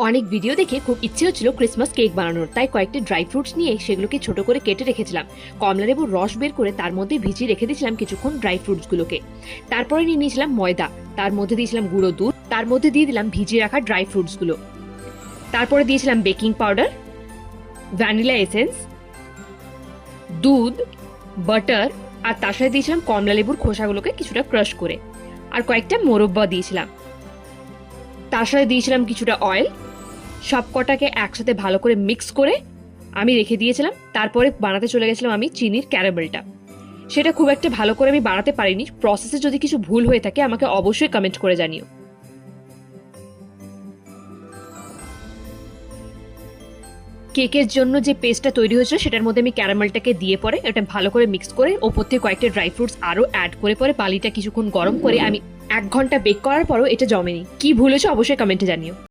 অনেক ভিডিও দেখে খুব ইচ্ছে হচ্ছিল ক্রিসমাস কেক বানানোর, তাই কয়েকটি ড্রাই ফ্রুটস নিয়ে সেগুলোকে ছোট করে কেটে রেখেছিলাম। কমলা লেবুর রস বের করে তার মধ্যে ভিজিয়ে রেখে দিয়েছিলাম কিছুক্ষণ ড্রাই ফ্রুটসগুলোকে। তারপরে নিয়ে নিয়েছিলাম ময়দা, তার মধ্যে দিয়েছিলাম গুঁড়ো দুধ, তার মধ্যে দিয়ে দিলাম ভিজিয়ে রাখা ড্রাই ফ্রুটসগুলো। তারপরে দিয়েছিলাম বেকিং পাউডার, ভ্যানিলা এসেন্স, দুধ, বাটার, আর তার সাথে দিয়েছিলাম কমলা লেবুর খোসাগুলোকে কিছুটা ক্রাশ করে, আর কয়েকটা মোরব্বা দিয়েছিলাম। তার সাথে দিয়েছিলাম কিছুটা অয়েল। সব কটাকে একসাথে ভালো করে মিক্স করে আমি রেখে দিয়েছিলাম। তারপরে বানাতে চলে গেছিলাম আমি চিনির ক্যারামেলটা। সেটা খুব একটা ভালো করে আমি বানাতে পারিনি। প্রসেসে যদি কিছু ভুল হয়ে থাকে আমাকে অবশ্যই কমেন্ট করে জানিও। কেকের জন্য যে পেস্টটা তৈরি হয়েছিল সেটার মধ্যে আমি ক্যারামেলটাকে দিয়ে পরে এটা ভালো করে মিক্স করে ওপর থেকে কয়েকটা ড্রাই ফ্রুটস আরও অ্যাড করে পরে বালিটা কিছুক্ষণ গরম করে আমি 1 ঘন্টা বেক করার পরও এটা জমেনি। কি ভুল হয়েছে অবশ্যই কমেন্টে জানিও।